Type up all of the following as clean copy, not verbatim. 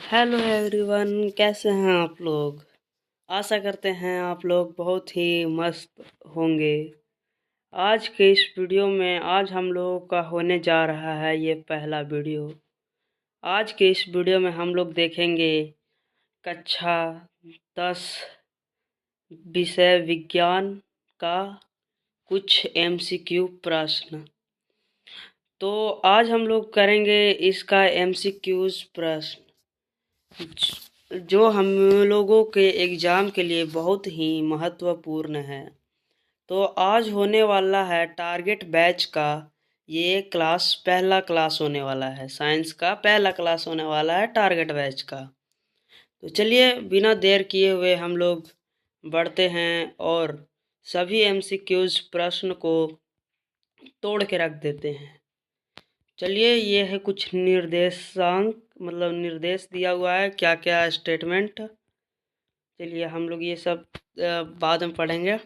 Hello everyone, कैसे हैं आप लोग। आशा करते हैं आप लोग बहुत ही मस्त होंगे। आज के इस वीडियो में आज हम लोगों का होने जा रहा है ये पहला वीडियो। आज के इस वीडियो में हम लोग देखेंगे कक्षा 10 विषय विज्ञान का कुछ MCQ प्रश्न। तो आज हम लोग करेंगे इसका MCQs प्रश्न जो हम लोगों के एग्ज़ाम के लिए बहुत ही महत्वपूर्ण है। तो आज होने वाला है टारगेट बैच का ये क्लास, पहला क्लास होने वाला है। साइंस का पहला क्लास होने वाला है टारगेट बैच का। तो चलिए बिना देर किए हुए हम लोग बढ़ते हैं और सभी MCQs प्रश्न को तोड़ के रख देते हैं। चलिए, ये है कुछ निर्देशांक, मतलब निर्देश दिया हुआ है क्या क्या स्टेटमेंट। चलिए हम लोग ये सब बाद में पढ़ेंगे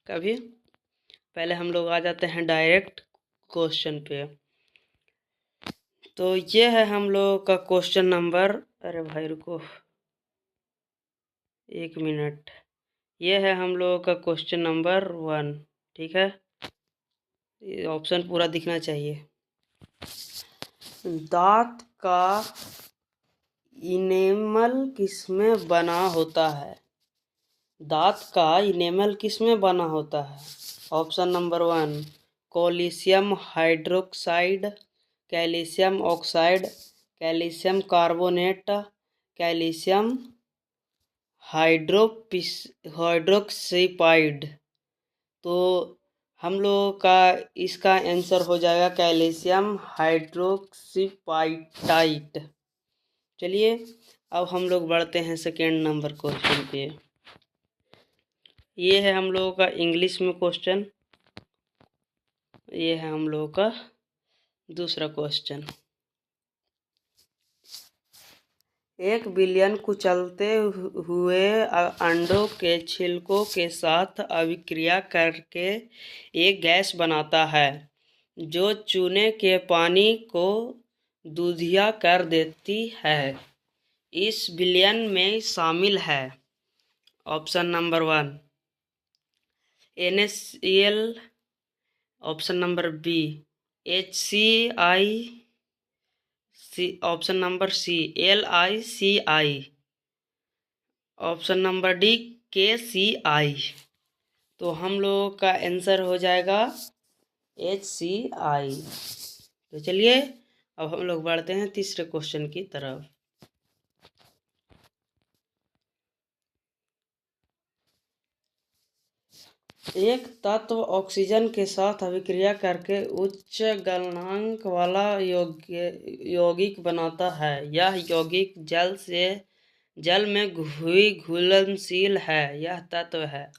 कभी। पहले हम लोग आ जाते हैं डायरेक्ट क्वेश्चन पे। तो ये है हम लोग का क्वेश्चन नंबर, अरे भाई रुको 1 मिनट। ये है हम लोग का क्वेश्चन नंबर 1, ठीक है। ये ऑप्शन पूरा दिखना चाहिए। दांत का इनेमल किसमें बना होता है? दांत का इनेमल किसमें बना होता है? Option number 1 calcium hydroxide, calcium oxide, calcium carbonate, calcium hydroxyapatite. तो हम लोगों का इसका आंसर हो जाएगा कैल्शियम हाइड्रोक्सीपाइटाइट। चलिए अब हम लोग बढ़ते हैं सेकेंड नंबर क्वेश्चन पे। ये है हम लोगों का इंग्लिश में क्वेश्चन। ये है हम लोगों का दूसरा क्वेश्चन। 1 बिलियन कुचलते हुए अंडों के छिलकों के साथ अभिक्रिया करके एक गैस बनाता है जो चूने के पानी को दूधिया कर देती है। इस बिलियन में शामिल है option number 1 NaCl, option number B HCl, option number C LiCl, option number D KCl। तो हम लोगों का आंसर हो जाएगा HCl। तो चलिए अब हम लोग बढ़ते हैं तीसरे क्वेश्चन की तरफ। एक तत्व ऑक्सीजन के साथ अभिक्रिया करके उच्च गलनांक वाला यौगिक बनाता है। यह यौगिक जल में घुलनशील है। यह तत्व है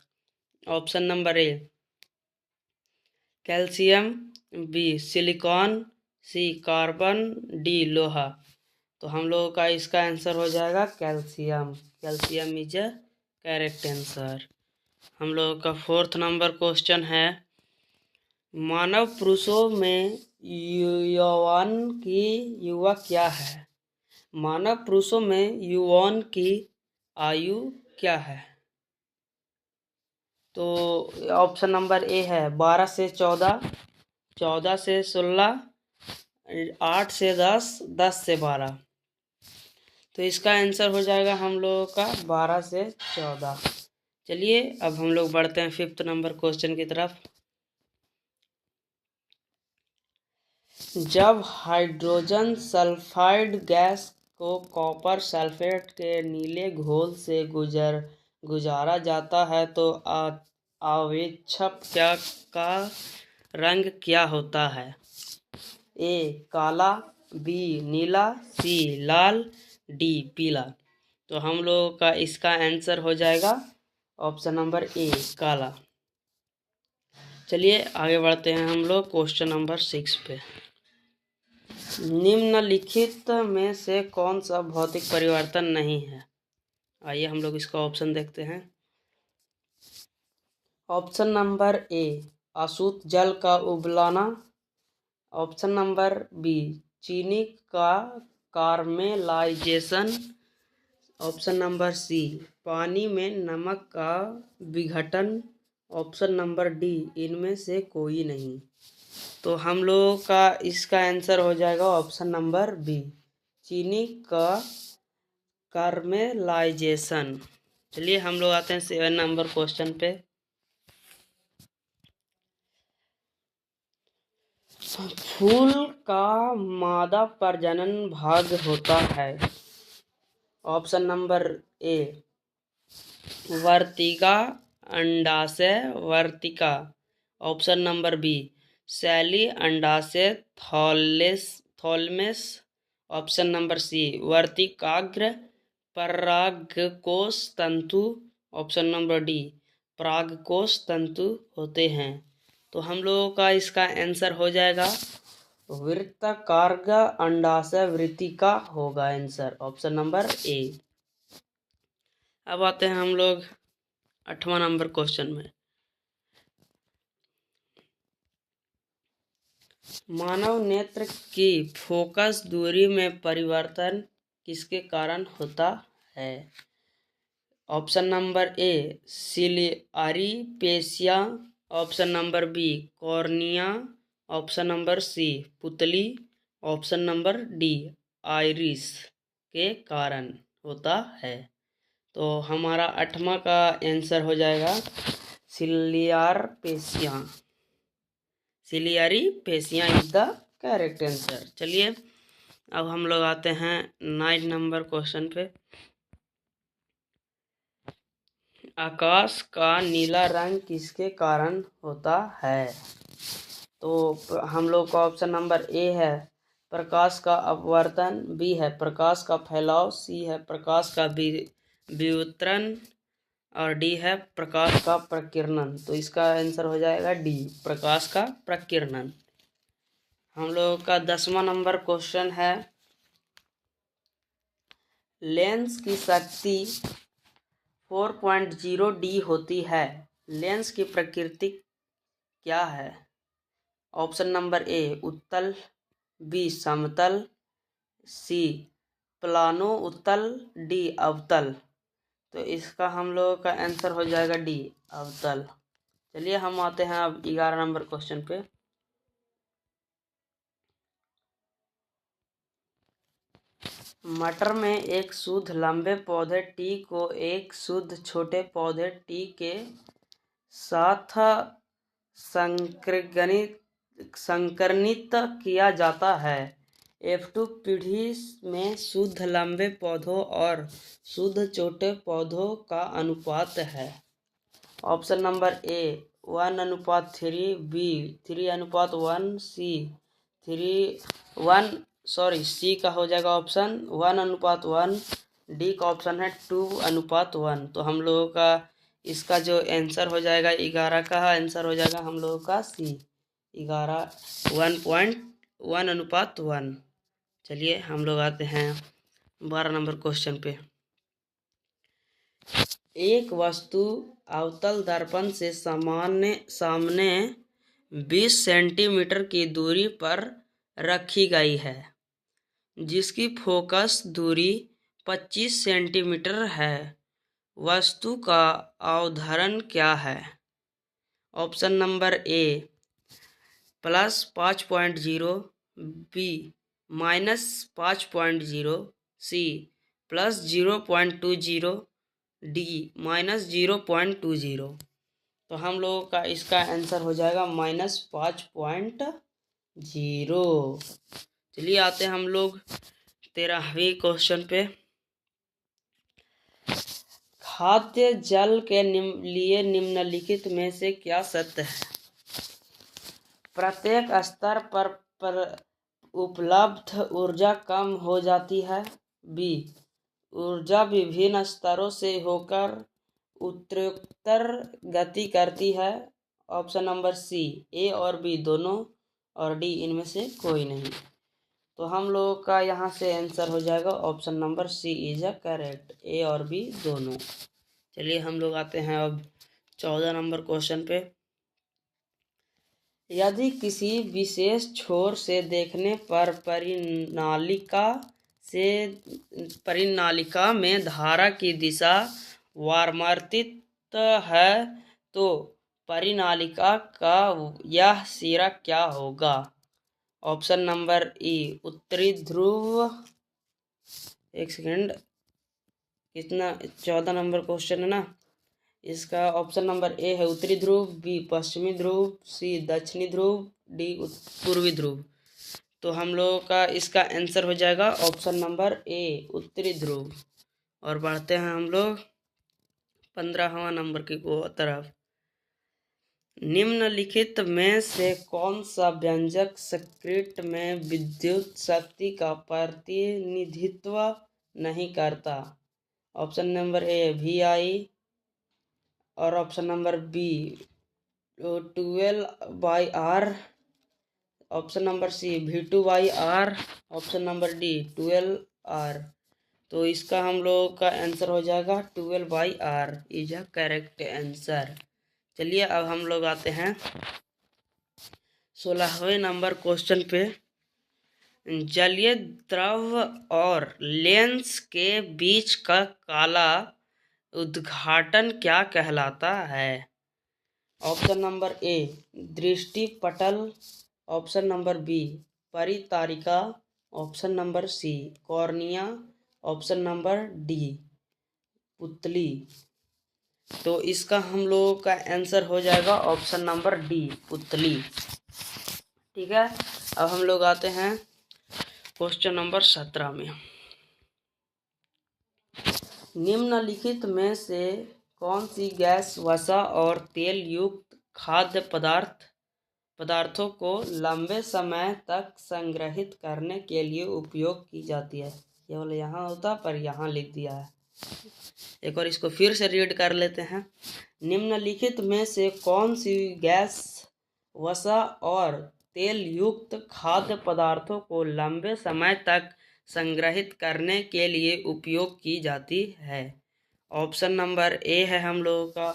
option number A calcium, B silicon, C carbon, D लोहा। तो हम लोगों का इसका आंसर हो जाएगा calcium. Calcium is a correct answer. हम लोगों का फोर्थ नंबर क्वेश्चन है मानव पुरुषों में यौवन की युवा क्या है? मानव पुरुषों में यौवन की आयु क्या है? तो ऑप्शन नंबर ए है 12 से 14, 14 से 16, 8 से 10, 10 से 12। तो इसका आंसर हो जाएगा हम लोगों का 12 से 14। चलिए अब हम लोग बढ़ते हैं फिफ्थ नंबर क्वेश्चन की तरफ। जब हाइड्रोजन सल्फाइड गैस को कॉपर सल्फेट के नीले घोल से गुजारा जाता है तो आवेक्षक का रंग क्या होता है? ए काला, बी नीला, सी लाल, डी पीला। तो हम लोगों का इसका आंसर हो जाएगा ऑप्शन नंबर ए काला। चलिए आगे बढ़ते हैं हम लोग क्वेश्चन नंबर 6 पे। निम्नलिखित में से कौन सा भौतिक परिवर्तन नहीं है? आइए हम लोग इसका ऑप्शन देखते हैं। ऑप्शन नंबर ए अशुद्ध जल का उबलना, ऑप्शन नंबर बी चीनी का कार्मेलाइजेशन। ऑप्शन नंबर सी, पानी में नमक का विघटन। ऑप्शन नंबर डी, इनमें से कोई नहीं। तो हम लोगों का इसका आंसर हो जाएगा ऑप्शन नंबर बी, चीनी का कार्मेलाइजेशन। चलिए हम लोग आते हैं 7 नंबर क्वेश्चन पे। फूल का मादा प्रजनन भाग होता है। ऑप्शन नंबर ए, वर्तिका, अंडाशय, वर्तिका। ऑप्शन नंबर बी, शैली, अंडाशय, थॉलमेस। ऑप्शन नंबर सी, वर्तिकाग्र, परागकोश तंतु। ऑप्शन नंबर डी, परागकोश तंतु होते हैं। तो हम लोगों का इसका आंसर हो जाएगा वृत्ताकार अंडाशय वृत्तिका होगा आंसर, ऑप्शन नंबर ए। अब आते हैं हम लोग 8वां नंबर क्वेश्चन में। मानव नेत्र की फोकस दूरी में परिवर्तन किसके कारण होता है। ऑप्शन नंबर ए, सिलियरी पेशिया। Option number B, cornea. Option number C, पुतली। ऑप्शन नंबर डी, आइरिस के कारण होता है। तो हमारा 8वां का आंसर हो जाएगा सिलियर पेशिया। सिलियरी पेशियाँ इज द करेक्ट आंसर। चलिए अब हम लोग आते हैं 9 नंबर क्वेश्चन पे। आकाश का नीला रंग किसके कारण होता है। तो हम लोग का ऑप्शन नंबर ए है प्रकाश का अपवर्तन, बी है प्रकाश का फैलाव, सी है प्रकाश का विवर्तन और डी है प्रकाश का प्रकीर्णन। तो इसका आंसर हो जाएगा डी, प्रकाश का प्रकीर्णन। हम लोगों का 10वां नंबर क्वेश्चन है, लेंस की शक्ति 4.0 डी होती है। लेंस की प्रकृति क्या है। ऑप्शन नंबर ए, उत्तल, बी समतल, सी प्लानो उत्तल, डी अवतल। तो इसका हम लोगों का आंसर हो जाएगा डी, अवतल। चलिए हम आते हैं अब 11 नंबर क्वेश्चन पे। मटर में एक शुद्ध लंबे पौधे टी को एक शुद्ध छोटे पौधे टी के साथ संकरनित किया जाता है। F2 पीढ़ी में शुद्ध लंबे पौधों और शुद्ध छोटे पौधों का अनुपात है। ऑप्शन नंबर ए 1:3, बी 3:1, सी का हो जाएगा ऑप्शन 1:1, डी का ऑप्शन है 2:1। तो हम लोगों का इसका जो आंसर हो जाएगा 11 का आंसर हो जाएगा हम लोगों का सी, 11 1:1। चलिए हम लोग आते हैं 12 नंबर क्वेश्चन पे। एक वस्तु अवतल दर्पण से सामने 20 सेंटीमीटर की दूरी पर रखी गई है, जिसकी फोकस दूरी 25 सेंटीमीटर है। वस्तु का अवधारण क्या है। Option number A +5.0, B -5.0, C +0.20, D -0.20। तो हम लोगों का इसका आंसर हो जाएगा -5.0। चलिए आते हैं हम लोग 13वें क्वेश्चन पे। खाद्य जल के लिए निम्नलिखित में से क्या सत्य है। प्रत्येक स्तर पर उपलब्ध ऊर्जा कम हो जाती है। बी, ऊर्जा विभिन्न स्तरों से होकर उत्तरोत्तर गति करती है। ऑप्शन नंबर सी, ए और बी दोनों, और डी इनमें से कोई नहीं। तो हम लोगों का यहाँ से आंसर हो जाएगा option number C is a correct, A और बी दोनों। चलिए हम लोग आते हैं अब 14 नंबर क्वेश्चन पे। यदि किसी विशेष छोर से देखने पर परिनालिका से परिनालिका में धारा की दिशा वार्मावर्तित है तो परिनालिका का यह सिरा क्या होगा? ऑप्शन नंबर ई उत्तरी ध्रुव। एक सेकेंड, कितना 14 नंबर क्वेश्चन है ना। इसका ऑप्शन नंबर ए है उत्तरी ध्रुव, बी पश्चिमी ध्रुव, सी दक्षिणी ध्रुव, डी पूर्वी ध्रुव। तो हम लोगों का इसका आंसर हो जाएगा ऑप्शन नंबर ए उत्तरी ध्रुव। और बढ़ते हैं हम लोग 15वां नंबर की तरफ। निम्नलिखित में से कौन सा व्यंजक सर्किट में विद्युत शक्ति का प्रतिनिधित्व नहीं करता? ऑप्शन नंबर ए VI और option number B 12/R, option number C V2/R, option number D 12R। तो इसका हम लोगों का आंसर हो जाएगा 12/R is a correct answer. चलिए अब हम लोग आते हैं 16वें नंबर क्वेश्चन पे। जलीय द्रव और लेंस के बीच का काला उद्घाटन क्या कहलाता है? ऑप्शन नंबर ए दृष्टि पटल, ऑप्शन नंबर बी परितारिका, option number C cornea, option number D पुतली। तो इसका हम लोगों का आंसर हो जाएगा ऑप्शन नंबर डी पुतली। ठीक है, अब हम लोग आते हैं क्वेश्चन नंबर 17 में। निम्नलिखित में से कौन सी गैस वसा और तेल युक्त खाद्य पदार्थों को लंबे समय तक संग्रहित करने के लिए उपयोग की जाती है? केवल यहाँ होता पर यहाँ लिख दिया है। एक और इसको फिर से रीड कर लेते हैं। निम्नलिखित में से कौन सी गैस वसा और तेल युक्त खाद्य पदार्थों को लंबे समय तक संग्रहित करने के लिए उपयोग की जाती है? ऑप्शन नंबर ए है हम लोगों का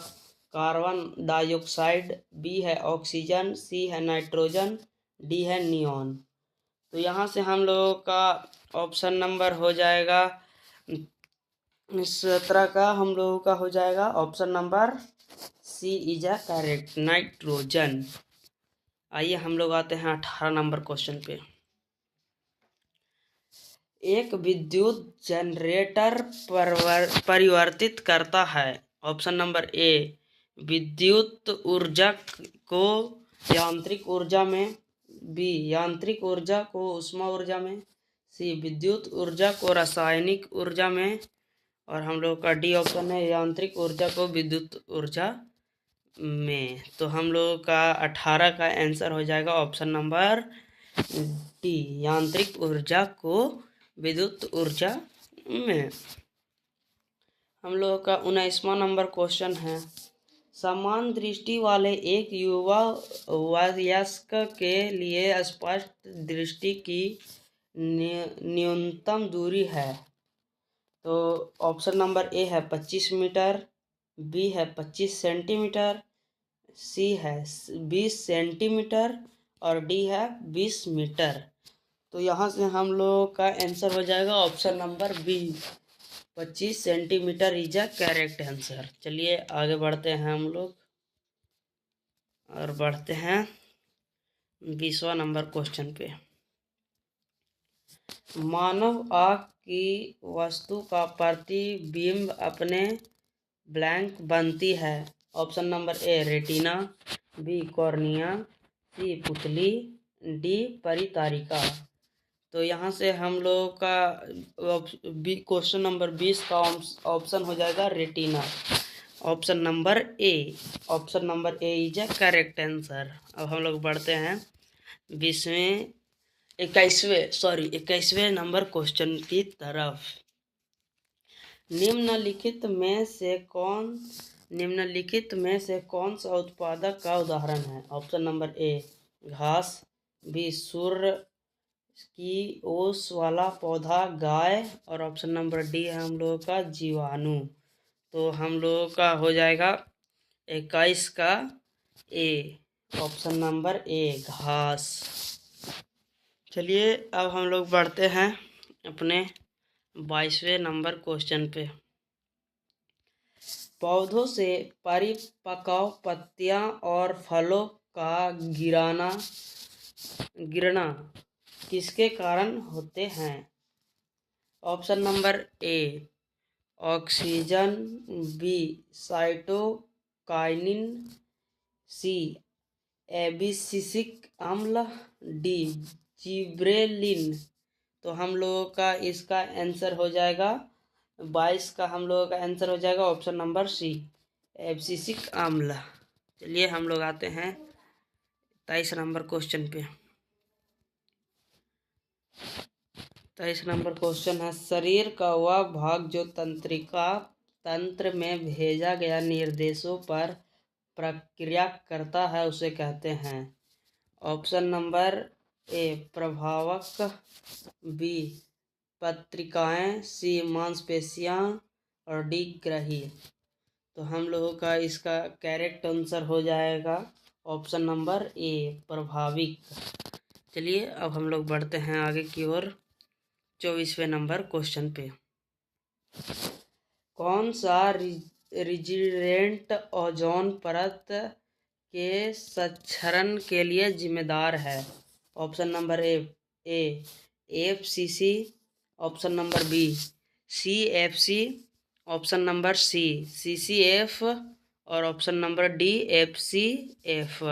कार्बन डाइऑक्साइड, बी है ऑक्सीजन, सी है नाइट्रोजन, डी है नियॉन। तो यहाँ से हम लोगों का ऑप्शन नंबर हो जाएगा 17 का हम लोगों का हो जाएगा option number C is a correct nitrogen. आइए हम लोग आते हैं 18 नंबर क्वेश्चन पे। एक विद्युत जनरेटर परिवर्तित करता है। ऑप्शन नंबर ए विद्युत ऊर्जा को यांत्रिक ऊर्जा में, बी यांत्रिक ऊर्जा को ऊष्मा ऊर्जा में, सी विद्युत ऊर्जा को रासायनिक ऊर्जा में, और हम लोग का डी ऑप्शन है यांत्रिक ऊर्जा को विद्युत ऊर्जा में। तो हम लोग का 18 का आंसर हो जाएगा ऑप्शन नंबर डी यांत्रिक ऊर्जा को विद्युत ऊर्जा में। हम लोग का 19वां नंबर क्वेश्चन है। समान दृष्टि वाले एक युवा वयस्क के लिए स्पष्ट दृष्टि की न्यूनतम दूरी है। तो ऑप्शन नंबर ए है 25 मीटर, बी है 25 सेंटीमीटर, सी है 20 सेंटीमीटर और डी है 20 मीटर। तो यहाँ से हम लोग का आंसर हो जाएगा option number B 25 centimetre is a correct answer. चलिए आगे बढ़ते हैं हम लोग और बढ़ते हैं 20वां नंबर क्वेश्चन पे। मानव आँख की वस्तु का प्रतिबिंब अपने ब्लैंक बनती है। Option number A retina, B cornea, C पुतली, डी परितारिका। तो यहाँ से हम लोगों का क्वेश्चन नंबर 20 का ऑप्शन हो जाएगा retina. Option number A is a correct answer. अब हम लोग बढ़ते हैं 21वें नंबर क्वेश्चन की तरफ। निम्नलिखित में से कौन सा उत्पादक का उदाहरण है? ऑप्शन नंबर ए घास, बी सूर्य की ओस वाला पौधा गाय, और ऑप्शन नंबर डी है हम लोगों का जीवाणु। तो हम लोगों का हो जाएगा 21 का ए ऑप्शन नंबर ए घास। चलिए अब हम लोग बढ़ते हैं अपने 22वें नंबर क्वेश्चन पे। पौधों से परिपक्व पत्तियां और फलों का गिरना किसके कारण होते हैं? Option number A oxygen, B cytokinin, C abscisic अम्ल, डी जिब्रेलिन। तो हम लोगों का इसका आंसर हो जाएगा 22 का हम लोगों का आंसर हो जाएगा ऑप्शन नंबर सी एब्सिसिक अम्ल। चलिए हम लोग आते हैं 23 नंबर क्वेश्चन पे। 23 नंबर क्वेश्चन है, शरीर का वह भाग जो तंत्र में भेजा गया निर्देशों पर प्रक्रिया करता है उसे कहते हैं? ऑप्शन नंबर ए प्रभावक, बी पत्रिकाएं, सी मांसपेशियां और डी ग्रही। तो हम लोगों का इसका करेक्ट आंसर हो जाएगा ऑप्शन नंबर ए प्रभाविक। चलिए अब हम लोग बढ़ते हैं आगे की ओर 24वें नंबर क्वेश्चन पे। कौन सा रिजिडेंट ओजोन परत के क्षरण के लिए जिम्मेदार है? Option number A FCC, option number B CFC, option number C CCF और ऑप्शन नंबर डी एफसीएफ।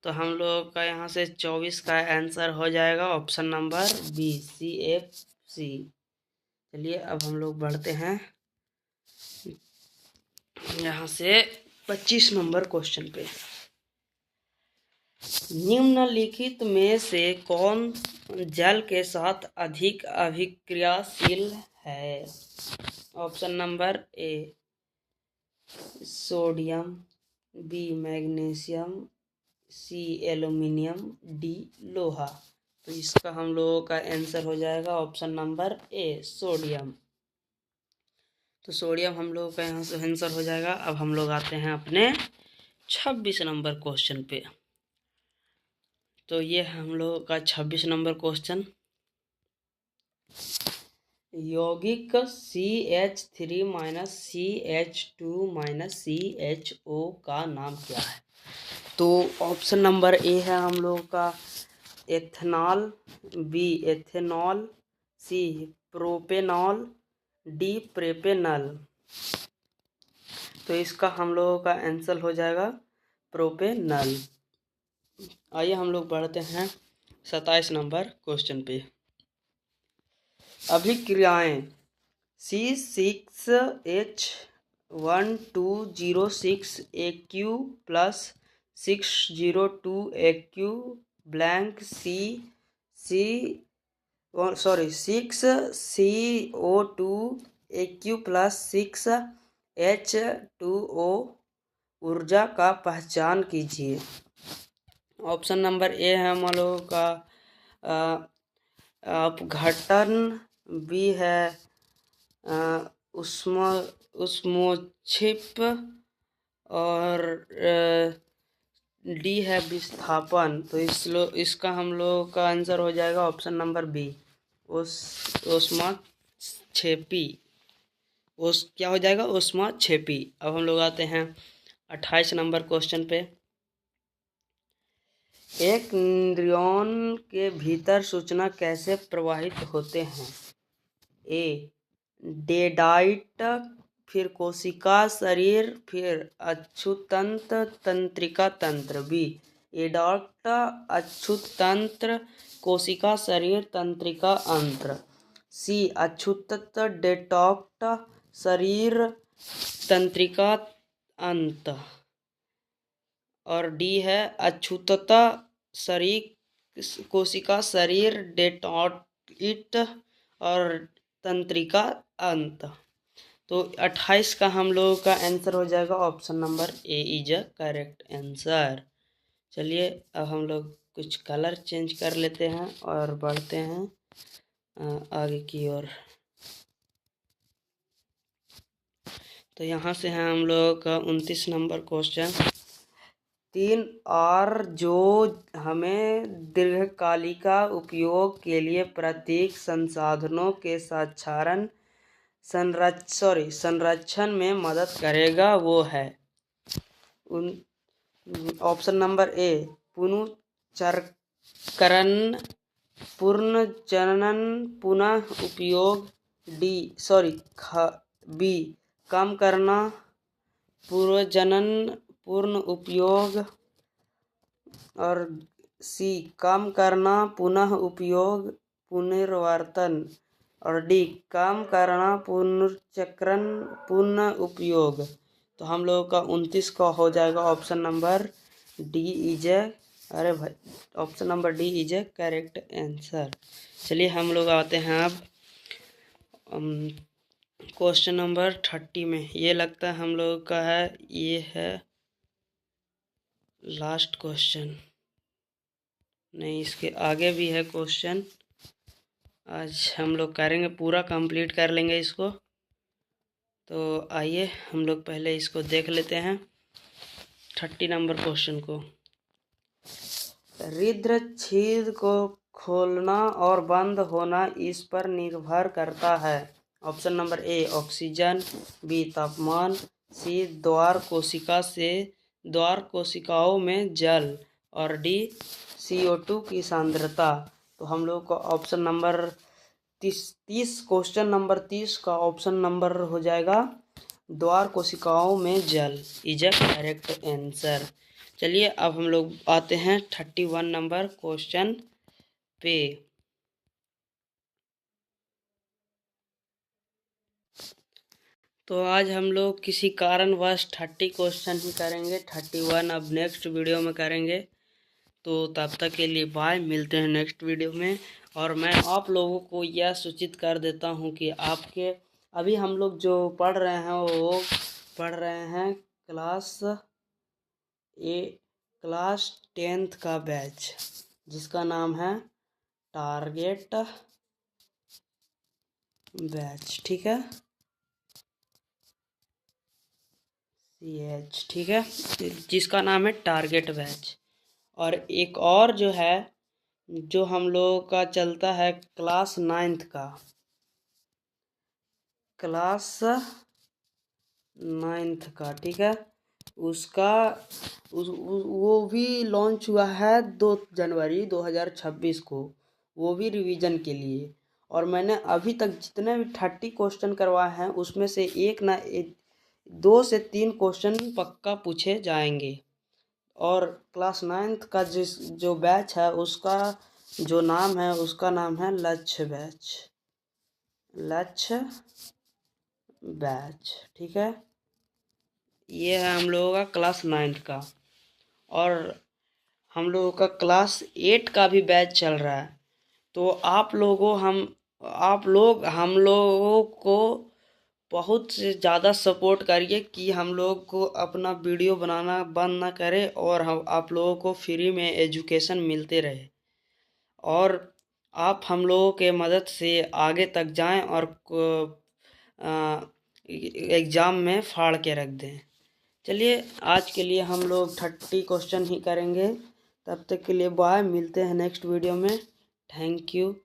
तो हम लोग का यहाँ से 24 का आंसर हो जाएगा ऑप्शन नंबर बी सीएफसी। चलिए अब हम लोग बढ़ते हैं यहाँ से 25 नंबर क्वेश्चन पे। निम्नलिखित में से कौन जल के साथ अधिक अभिक्रियाशील है? Option number A sodium, B magnesium, C aluminium, D लोहा। तो इसका हम लोगों का आंसर हो जाएगा ऑप्शन नंबर ए सोडियम। तो सोडियम हम लोगों का यहाँ से आंसर हो जाएगा। अब हम लोग आते हैं अपने 26 नंबर क्वेश्चन पे। तो ये हम लोगों का 26 नंबर क्वेश्चन, यौगिक CH3 - CH2 - CHO का नाम क्या है? तो ऑप्शन नंबर ए है हम लोगों का एथेनॉल, बी एथेनॉल, सी प्रोपेनॉल, डी प्रोपेनल। तो इसका हम लोगों का आंसर हो जाएगा प्रोपेनल। आइए हम लोग बढ़ते हैं 27 नंबर क्वेश्चन पे। अभिक्रियाएं C6H1206Aq plus 602Aq blank CO2Aq plus 6H2O ऊर्जा का पहचान कीजिए। ऑप्शन नंबर ए है हम लोगों का अपघटन, बी है उष्मोच्छिप और डी है विस्थापन। तो इसका हम लोगों का आंसर हो जाएगा ऑप्शन नंबर बी उष्माक्षेपी। क्या हो जाएगा? उष्माक्षेपी। अब हम लोग आते हैं 28 नंबर क्वेश्चन पे। एक न्यूरॉन के भीतर सूचना कैसे प्रवाहित होते हैं? ए डेंड्राइट, फिर कोशिका शरीर, फिर अक्षुतंत्र तंत्रिका तंत्र। बी एडॉक्ट अक्षुतंत्र कोशिका शरीर तंत्रिका अंत्र। सी अक्षुतंत्र डेटॉक्ट शरीर तंत्रिका अंत और डी है अछूतता शरीर कोशिका शरीर डेटॉइट और तंत्रिका अंत। तो 28 का हम लोगों का आंसर हो जाएगा option number A is a correct answer. चलिए अब हम लोग कुछ कलर चेंज कर लेते हैं और बढ़ते हैं आगे की ओर। तो यहाँ से है हम लोगों का 29 नंबर क्वेश्चन। 3 और जो हमें दीर्घकालिका उपयोग के लिए प्रतीक संसाधनों के साक्षारण संरक्षण में मदद करेगा वो है ऑप्शन नंबर ए पुनर्चक्रण, पुनर्जनन, पुनः उपयोग, बी कम करना, पुनर्जनन, पूर्ण उपयोग, और सी कम करना, पुनः उपयोग, पुनर्वर्तन, और डी कम करना, पुनर्चक्रण, पुनः उपयोग। तो हम लोगों का 29 का हो जाएगा option number D is a, अरे भाई option number D is A correct answer. चलिए हम लोग आते हैं अब क्वेश्चन नंबर 30 में। ये लगता है हम लोगों का है, ये है लास्ट क्वेश्चन, नहीं इसके आगे भी है क्वेश्चन। आज हम लोग करेंगे, पूरा कंप्लीट कर लेंगे इसको। तो आइए हम लोग पहले इसको देख लेते हैं 30 नंबर क्वेश्चन को। हृदय छिद्र को खोलना और बंद होना इस पर निर्भर करता है। Option number A oxygen, B तापमान, सी द्वार कोशिकाओं में जल, और डी CO2 की सांद्रता। तो हम लोग को ऑप्शन नंबर 30 क्वेश्चन नंबर 30 का ऑप्शन नंबर हो जाएगा द्वार कोशिकाओं में जल इज अ करेक्ट आंसर। चलिए अब हम लोग आते हैं 31 नंबर क्वेश्चन पे। तो आज हम लोग किसी कारणवश 30 क्वेश्चन ही करेंगे, 31 अब नेक्स्ट वीडियो में करेंगे। तो तब तक के लिए बाय, मिलते हैं नेक्स्ट वीडियो में। और मैं आप लोगों को यह सूचित कर देता हूं कि आपके अभी हम लोग जो पढ़ रहे हैं वो पढ़ रहे हैं क्लास 10th का बैच, जिसका नाम है टारगेट बैच, ठीक है, CH, ठीक है, जिसका नाम है टारगेट बैच। और एक और जो है, जो हम लोगों का चलता है क्लास 9th का, ठीक है, उसका वो भी लॉन्च हुआ है 2 जनवरी 2026 को, वो भी रिवीजन के लिए। और मैंने अभी तक जितने भी 30 क्वेश्चन करवाए हैं उसमें से 2 से 3 क्वेश्चन पक्का पूछे जाएंगे। और क्लास 9th का जो बैच है उसका जो नाम है, उसका नाम है लक्ष्य बैच, ठीक है। ये है हम लोगों का क्लास 9th का। और हम लोगों का क्लास 8 का भी बैच चल रहा है। तो आप लोग हम लोगों को बहुत से ज़्यादा सपोर्ट करिए कि हम लोग को अपना वीडियो बनाना बंद ना करें, और हम आप लोगों को फ्री में एजुकेशन मिलते रहे, और आप हम लोगों के मदद से आगे तक जाएं और एग्ज़ाम में फाड़ के रख दें। चलिए आज के लिए हम लोग 30 क्वेश्चन ही करेंगे। तब तक के लिए बाय, मिलते हैं नेक्स्ट वीडियो में। थैंक यू,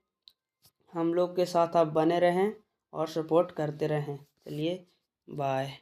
हम लोग के साथ आप बने रहें और सपोर्ट करते रहें। चलिए बाय।